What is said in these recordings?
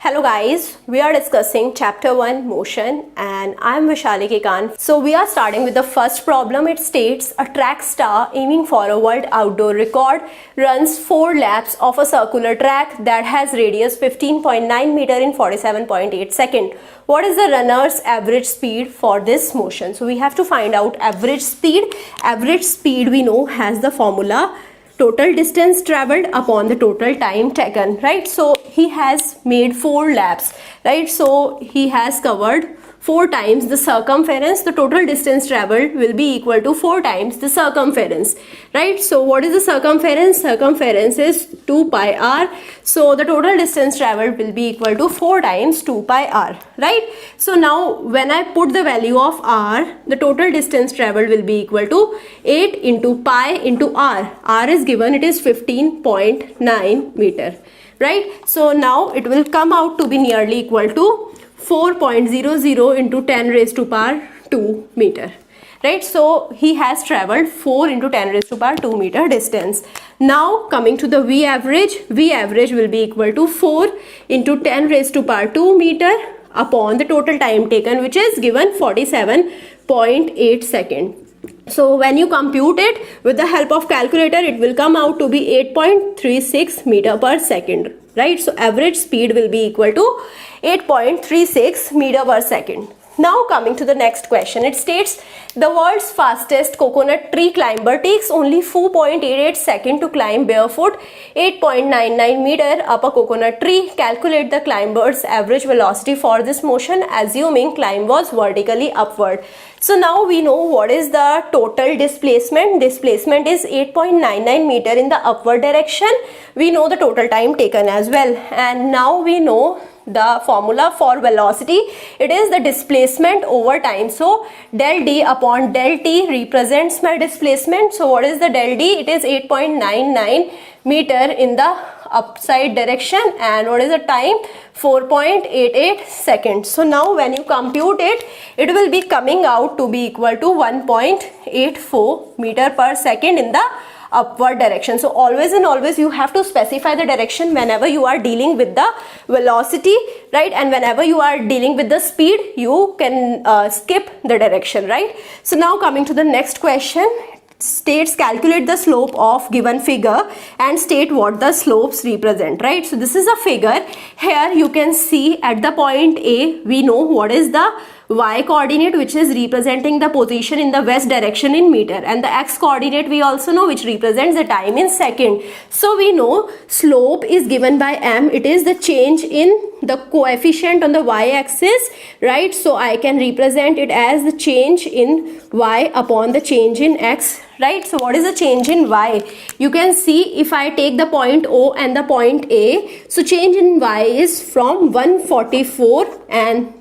Hello guys, we are discussing chapter 1 motion and I am Vishali Kekan. So we are starting with the first problem. It states a track star aiming for a world outdoor record runs 4 laps of a circular track that has radius 15.9 meter in 47.8 seconds. What is the runner's average speed for this motion? So we have to find out average speed. Average speed we know has the formula total distance traveled upon the total time taken, right? So he has made 4 laps, right? So he has covered 4 times the circumference. The total distance traveled will be equal to 4 times the circumference, right? So what is the circumference? Circumference is 2 pi r. So the total distance traveled will be equal to 4 times 2 pi r, right? So now when I put the value of r, the total distance traveled will be equal to 8 into pi into r. R is given, it is 15.9 meter, right? So now it will come out to be nearly equal to 4.00 into 10 raised to power 2 meter, right? So he has traveled 4 into 10 raised to power 2 meter distance. Now coming to the V average will be equal to 4 into 10 raised to power 2 meter upon the total time taken, which is given 47.8 seconds. So when you compute it with the help of calculator, it will come out to be 8.36 meter per second, right? So average speed will be equal to 8.36 meter per second. Now coming to the next question, it states the world's fastest coconut tree climber takes only 4.88 seconds to climb barefoot 8.99 meter up a coconut tree. Calculate the climber's average velocity for this motion, assuming climb was vertically upward. So now we know what is the total displacement. Displacement is 8.99 meter in the upward direction. We know the total time taken as well, and now we know the formula for velocity. It is the displacement over time. So del d upon del t represents my displacement. So what is the del d? It is 8.99 meter in the upside direction, and what is the time? 4.88 seconds. So now when you compute it, it will be coming out to be equal to 1.84 meter per second in the upward direction. So always and always you have to specify the direction whenever you are dealing with the velocity, right? And whenever you are dealing with the speed, you can skip the direction, right? So now coming to the next question, states calculate the slope of given figure and state what the slopes represent, right? So this is a figure. Here you can see at the point A, we know what is the y coordinate, which is representing the position in the west direction in meter, and the x coordinate we also know, which represents the time in second. So we know slope is given by m. It is the change in the coefficient on the y-axis, right? So I can represent it as the change in y upon the change in x, right? So what is the change in y? You can see if I take the point O and the point A, so change in y is from 144 and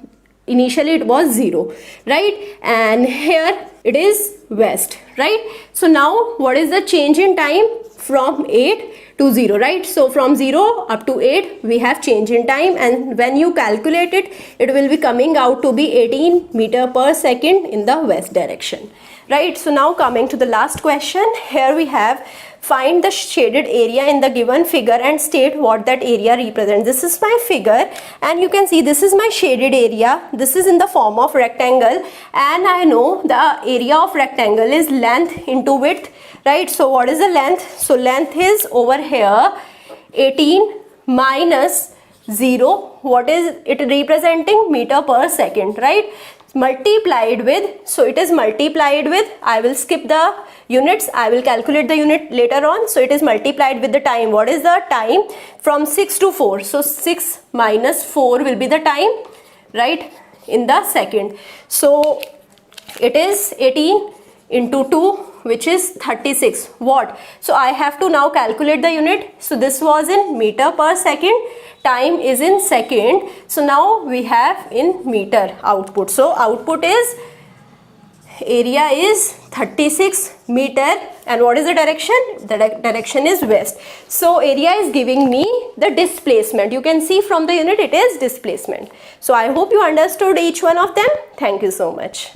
initially it was 0, right? And here it is west, right? So now what is the change in time? From 8 to 0, right? So from 0 up to 8 we have change in time, and when you calculate it, it will be coming out to be 18 meter per second in the west direction, right? So now coming to the last question, here we have find the shaded area in the given figure and state what that area represents. This is my figure, and you can see this is my shaded area. This is in the form of rectangle, and I know the area of rectangle is length into width, right? So what is the length? So length is over here 18 minus 0. What is it representing? Meter per second, right? Multiplied with, so it is multiplied with, I will skip the units, I will calculate the unit later on. So it is multiplied with the time. What is the time? From 6 to 4. So 6 minus 4 will be the time, right, in the second. So it is 18 into 2, which is 36 watt. So I have to now calculate the unit. So this was in meter per second, time is in second. So now we have in meter output. So output is, area is 36 meter, and what is the direction? The direction is west. So area is giving me the displacement. You can see from the unit it is displacement. So I hope you understood each one of them. Thank you so much.